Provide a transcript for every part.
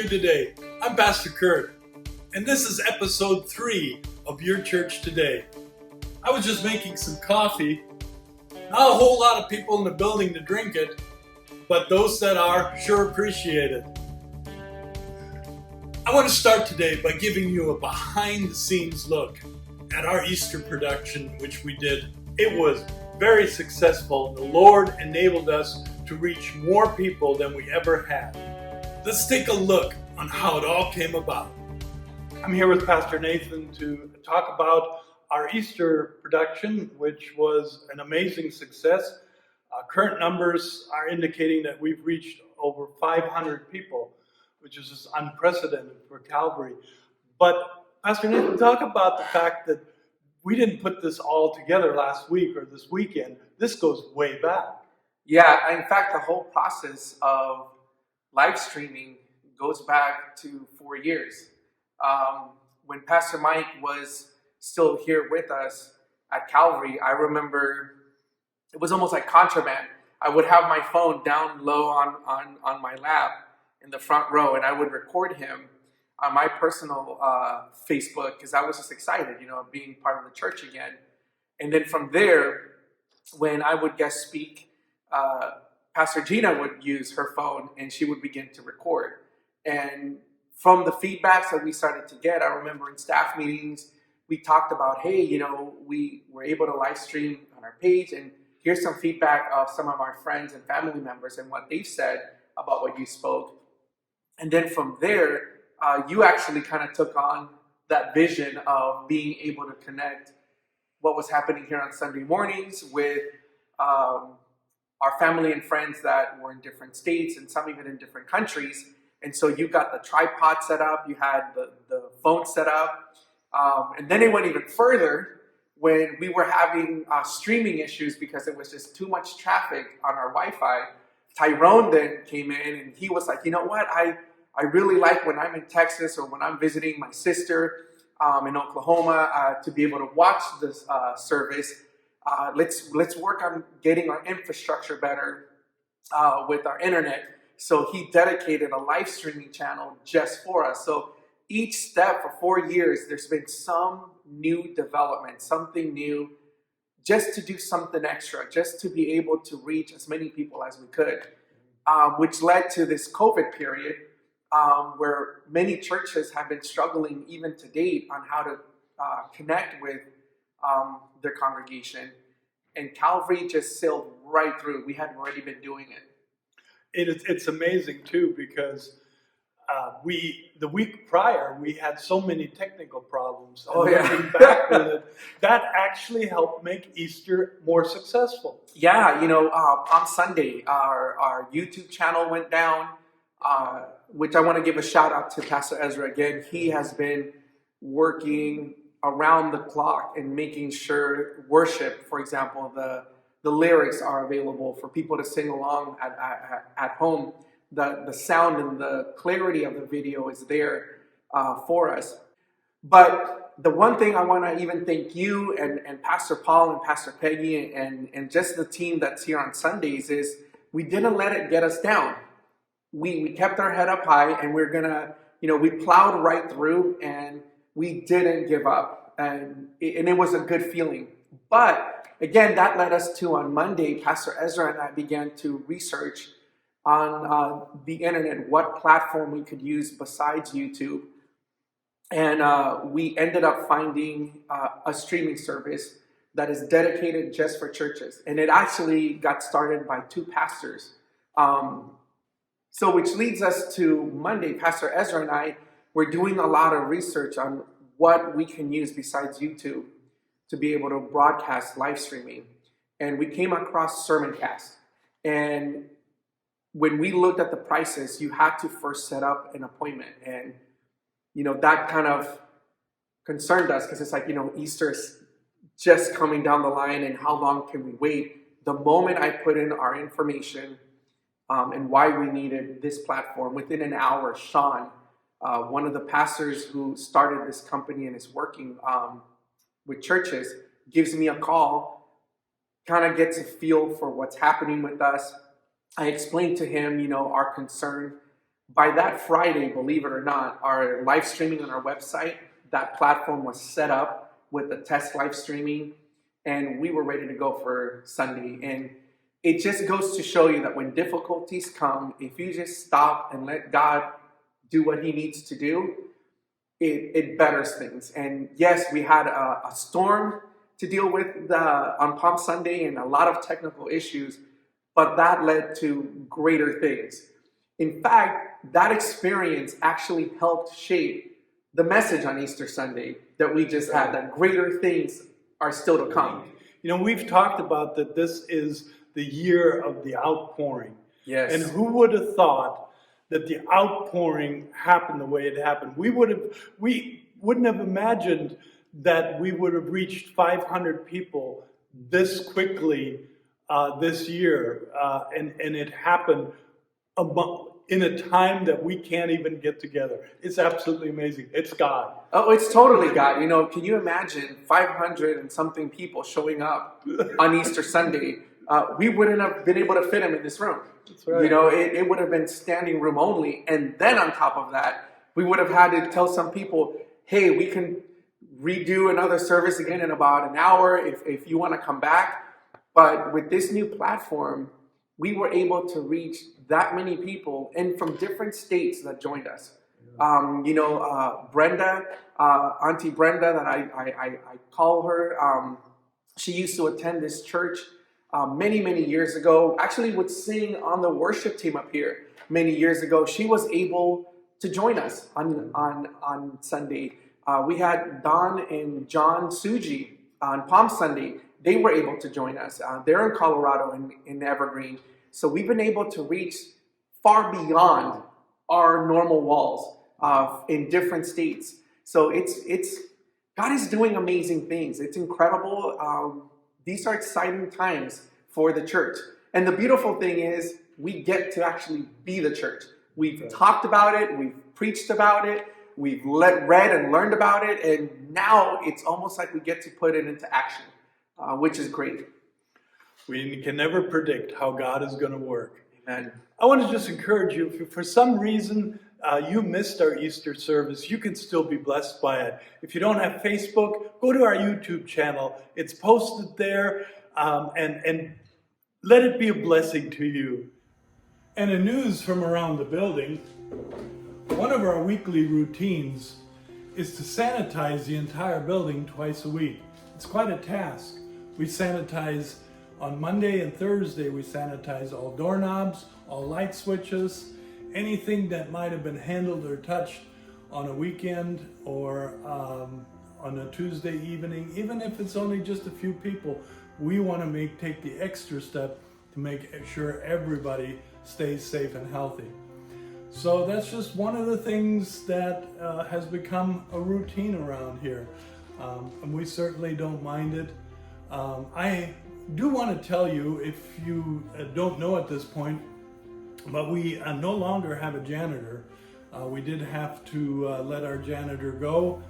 you today? I'm Pastor Kurt, and this is episode 3 of Your Church Today. I was just making some coffee. Not a whole lot of people in the building to drink it, but those that are sure appreciate it. I want to start today by giving you a behind-the-scenes look at our Easter production, which we did. It was very successful. The Lord enabled us to reach more people than we ever had. Let's take a look on how it all came about. I'm here with Pastor Nathan to talk about our Easter production, which was an amazing success. Current numbers are indicating that we've reached over 500 people, which is just unprecedented for Calvary. But Pastor Nathan, talk about the fact that we didn't put this all together last week or this weekend. This goes way back. Yeah, in fact, the whole process of live streaming goes back to 4 years. When Pastor Mike was still here with us at Calvary, I remember it was almost like contraband. I would have my phone down low on my lap in the front row, and I would record him on my personal Facebook because I was just excited, being part of the church again. And then from there, when I would guest speak, Pastor Gina would use her phone and she would begin to record. And from the feedbacks that we started to get, I remember in staff meetings, we talked about, hey, we were able to live stream on our page, and here's some feedback of some of our friends and family members and what they've said about what you spoke. And then from there, you actually kind of took on that vision of being able to connect what was happening here on Sunday mornings with our family and friends that were in different states and some even in different countries. And so you got the tripod set up, you had the phone set up, and then it went even further when we were having streaming issues because it was just too much traffic on our Wi-Fi. Tyrone then came in and he was like, you know what, I really like when I'm in Texas or when I'm visiting my sister in Oklahoma to be able to watch this service. Let's work on getting our infrastructure better with our internet. So he dedicated a live streaming channel just for us. So each step for 4 years, there's been some new development, something new, just to do something extra, just to be able to reach as many people as we could, which led to this COVID period where many churches have been struggling even to date on how to connect with their congregation. And Calvary just sailed right through. We had already been doing it. It's amazing too because the week prior we had so many technical problems. Looking back with it, that actually helped make Easter more successful. Yeah, on Sunday our YouTube channel went down, which I want to give a shout out to Pastor Ezra again. He has been working around the clock and making sure worship, for example, the lyrics are available for people to sing along at home. The sound and the clarity of the video is there for us. But the one thing I want to even thank you and Pastor Paul and Pastor Peggy and just the team that's here on Sundays is we didn't let it get us down. We kept our head up high and we're gonna, we plowed right through and we didn't give up. And it was a good feeling. But again, that led us to on Monday, Pastor Ezra and I began to research on the internet what platform we could use besides YouTube. And we ended up finding a streaming service that is dedicated just for churches. And it actually got started by 2 pastors. So which leads us to Monday, Pastor Ezra and I were doing a lot of research on what we can use besides YouTube to be able to broadcast live streaming. And we came across Sermoncast. And when we looked at the prices, you had to first set up an appointment. And, that kind of concerned us because it's like, Easter's just coming down the line and how long can we wait? The moment I put in our information and why we needed this platform, within an hour, Sean, one of the pastors who started this company and is working with churches, gives me a call, kind of gets a feel for what's happening with us. I explained to him, our concern By that Friday, believe it or not, our live streaming on our website, that platform was set up with the test live streaming, and we were ready to go for Sunday. And it just goes to show you that when difficulties come, if you just stop and let God do what he needs to do, it betters things. And yes, we had a storm to deal with on Palm Sunday and a lot of technical issues, but that led to greater things. In fact, that experience actually helped shape the message on Easter Sunday that we just had, that greater things are still to come. You know, we've talked about that this is the year of the outpouring. Yes. And who would have thought that the outpouring happened the way it happened? We wouldn't have imagined that we would have reached 500 people this quickly this year. And it happened in a time that we can't even get together. It's absolutely amazing. It's God. Oh, it's totally God. You know, can you imagine 500 and something people showing up on Easter Sunday? We wouldn't have been able to fit them in this room. That's right. You know, it would have been standing room only. And then on top of that, we would have had to tell some people, hey, we can redo another service again in about an hour if you want to come back. But with this new platform, we were able to reach that many people and from different states that joined us. Brenda, Auntie Brenda, that I call her, she used to attend this church many, many years ago. Actually would sing on the worship team up here many years ago. She was able to join us on Sunday. We had Don and John Suji on Palm Sunday. They were able to join us. They're in Colorado in Evergreen. So we've been able to reach far beyond our normal walls in different states. So it's God is doing amazing things. It's incredible. These are exciting times for the church. And the beautiful thing is we get to actually be the church. We've talked about it. We've preached about it. We've read and learned about it. And now it's almost like we get to put it into action, which is great. We can never predict how God is going to work. Amen. I want to just encourage you, if for some reason you missed our Easter service, you can still be blessed by it. If you don't have Facebook, go to our YouTube channel. It's posted there, and let it be a blessing to you. And in news from around the building, one of our weekly routines is to sanitize the entire building twice a week. It's quite a task. We sanitize on Monday and Thursday. We sanitize all doorknobs, all light switches, anything that might have been handled or touched on a weekend or on a Tuesday evening. Even if it's only just a few people, we want to take the extra step to make sure everybody stays safe and healthy. So that's just one of the things that has become a routine around here. And we certainly don't mind it. I do want to tell you, if you don't know at this point, but we no longer have a janitor. We did have to let our janitor go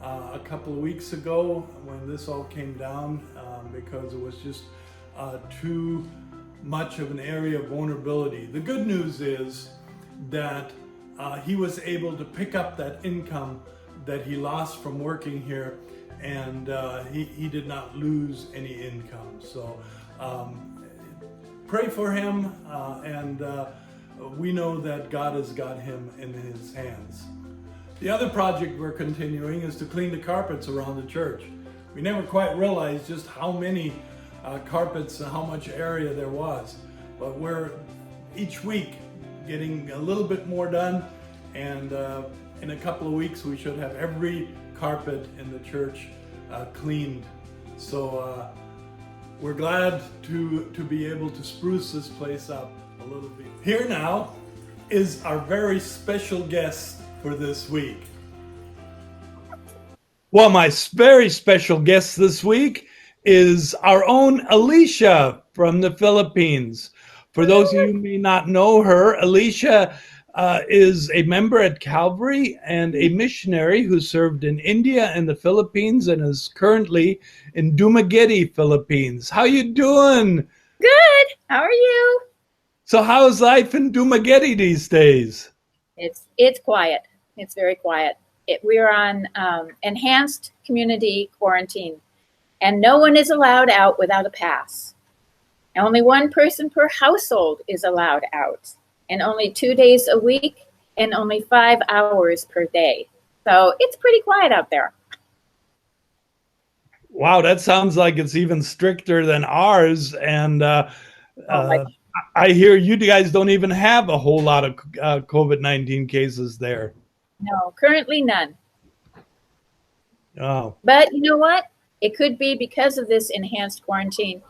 a couple of weeks ago when this all came down because it was just too much of an area of vulnerability. The good news is that he was able to pick up that income that he lost from working here, and he did not lose any income. So pray for him, and we know that God has got him in his hands. The other project we're continuing is to clean the carpets around the church. We never quite realized just how many carpets and how much area there was, but we're each week getting a little bit more done, and in a couple of weeks we should have every carpet in the church cleaned. So we're glad to be able to spruce this place up a little bit. Here now is our very special guest for this week. Well, my very special guest this week is our own Alicia from the Philippines. For those of you who may not know her, Alicia is a member at Calvary and a missionary who served in India and the Philippines and is currently in Dumaguete, Philippines. How you doing? Good. How are you? So how's life in Dumaguete these days? It's quiet. It's very quiet. We're on enhanced community quarantine, and no one is allowed out without a pass. Only one person per household is allowed out, and only 2 days a week, and only 5 hours per day. So it's pretty quiet out there. Wow, that sounds like it's even stricter than ours. And I hear you guys don't even have a whole lot of COVID-19 cases there. No, currently none. Oh. But you know what? It could be because of this enhanced quarantine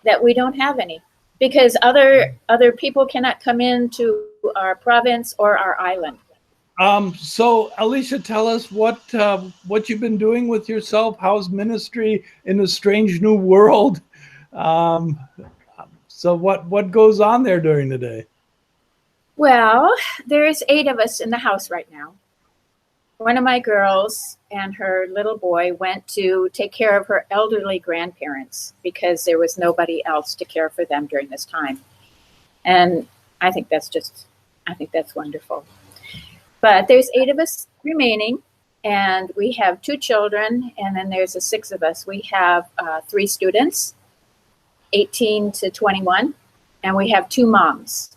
that we don't have any, because other people cannot come into our province or our island. So Alicia, tell us what you've been doing with yourself. How's ministry in a strange new world? So what goes on there during the day? Well, there's 8 of us in the house right now. One of my girls and her little boy went to take care of her elderly grandparents because there was nobody else to care for them during this time. And I think that's wonderful. But there's 8 of us remaining, and we have 2 children, and then there's the 6 of us. We have 3 students, 18 to 21, and we have 2 moms.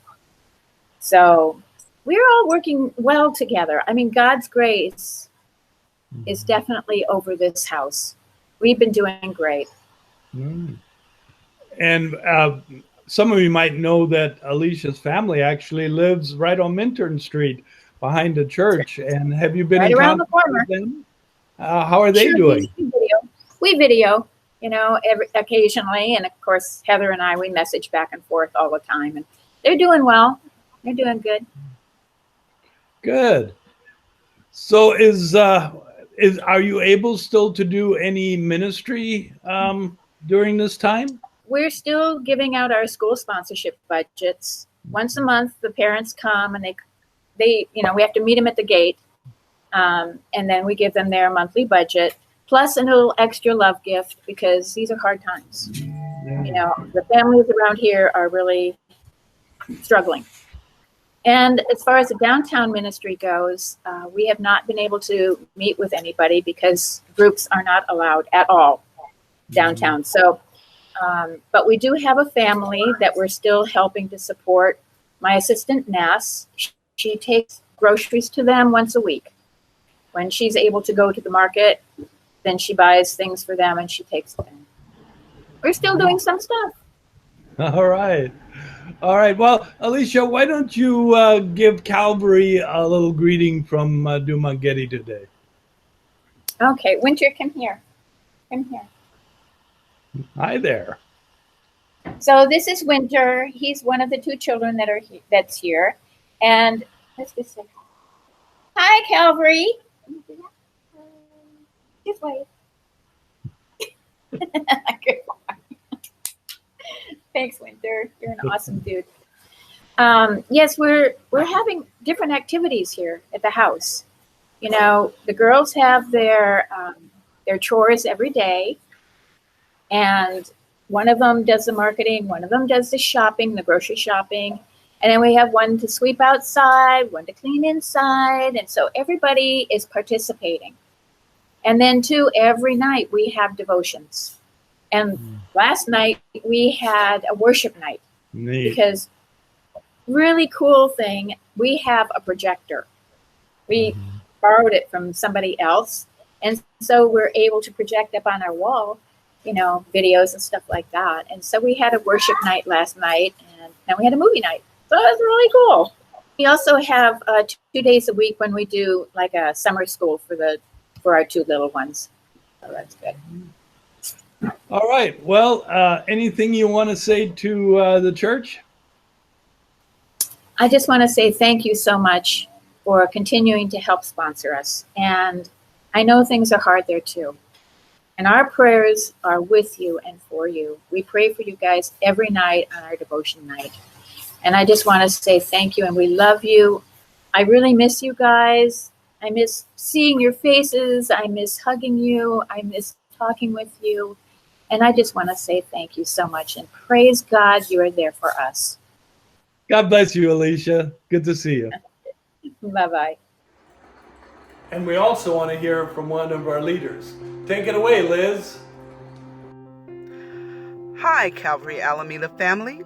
So we're all working well together. I mean, God's grace is definitely over this house. We've been doing great. Mm. And some of you might know that Alicia's family actually lives right on Minturn Street behind the church. And have you been right in around the contact corner with them? How are they doing? We video, occasionally. And of course, Heather and I, we message back and forth all the time. And they're doing well. They're doing good. Good. So are you able still to do any ministry during this time? We're still giving out our school sponsorship budgets. Once a month, the parents come and they we have to meet them at the gate. And then we give them their monthly budget, plus a little extra love gift, because these are hard times. Yeah. The families around here are really struggling. And as far as the downtown ministry goes, we have not been able to meet with anybody because groups are not allowed at all downtown. So, but we do have a family that we're still helping to support. My assistant, Nass, she takes groceries to them once a week. When she's able to go to the market, then she buys things for them and she takes them. We're still doing some stuff. All right. All right. Well, Alicia, why don't you give Calvary a little greeting from Dumaguete today? Okay. Winter, come here. Come here. Hi there. So this is Winter. He's one of the 2 children that's here. And let's just say hi, Calvary. Just wait. Good boy. Thanks, Winter. You're an awesome dude. Yes, we're having different activities here at the house. The girls have their chores every day, and one of them does the marketing, one of them does the shopping, the grocery shopping, and then we have one to sweep outside, one to clean inside, and so everybody is participating. And then too, every night we have devotions. And last night we had a worship night. Neat. Because really cool thing, we have a projector. We borrowed it from somebody else. And so we're able to project up on our wall, videos and stuff like that. And so we had a worship night last night, and then we had a movie night. So it was really cool. We also have 2 days a week when we do like a summer school for our 2 little ones. So that's good. All right. Well, anything you want to say to the church? I just want to say thank you so much for continuing to help sponsor us. And I know things are hard there too. And our prayers are with you and for you. We pray for you guys every night on our devotion night. And I just want to say thank you, and we love you. I really miss you guys. I miss seeing your faces. I miss hugging you. I miss talking with you. And I just want to say thank you so much, and praise God you are there for us. God bless you, Alicia. Good to see you. Bye-bye. And we also want to hear from one of our leaders. Take it away, Liz. Hi, Calvary Alameda family.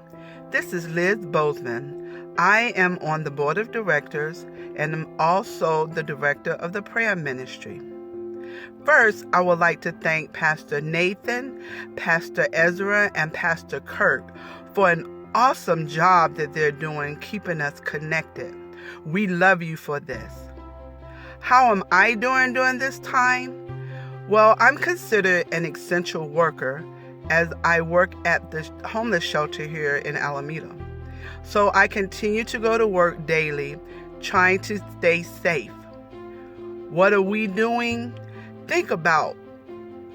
This is Liz Bozeman. I am on the board of directors and am also the director of the prayer ministry. First, I would like to thank Pastor Nathan, Pastor Ezra, and Pastor Kirk for an awesome job that they're doing keeping us connected. We love you for this. How am I doing during this time? Well, I'm considered an essential worker as I work at the homeless shelter here in Alameda. So I continue to go to work daily, trying to stay safe. What are we doing? Think about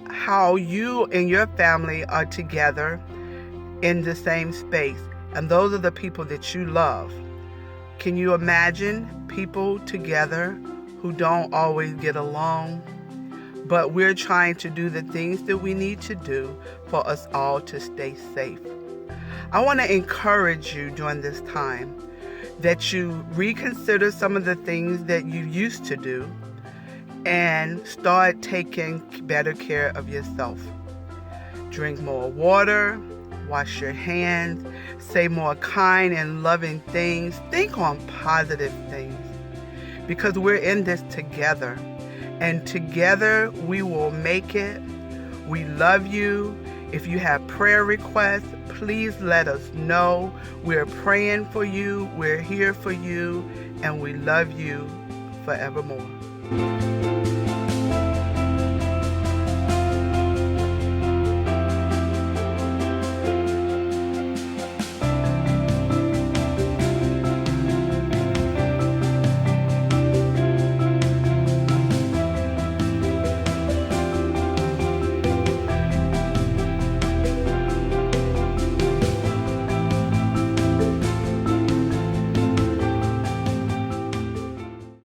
how you and your family are together in the same space, and those are the people that you love. Can you imagine people together who don't always get along? But we're trying to do the things that we need to do for us all to stay safe. I want to encourage you during this time that you reconsider some of the things that you used to do and start taking better care of yourself. Drink more water, wash your hands, say more kind and loving things, think on positive things, because we're in this together. And together we will make it. We love you. If you have prayer requests, please let us know. We're praying for you. We're here for you. And we love you forevermore.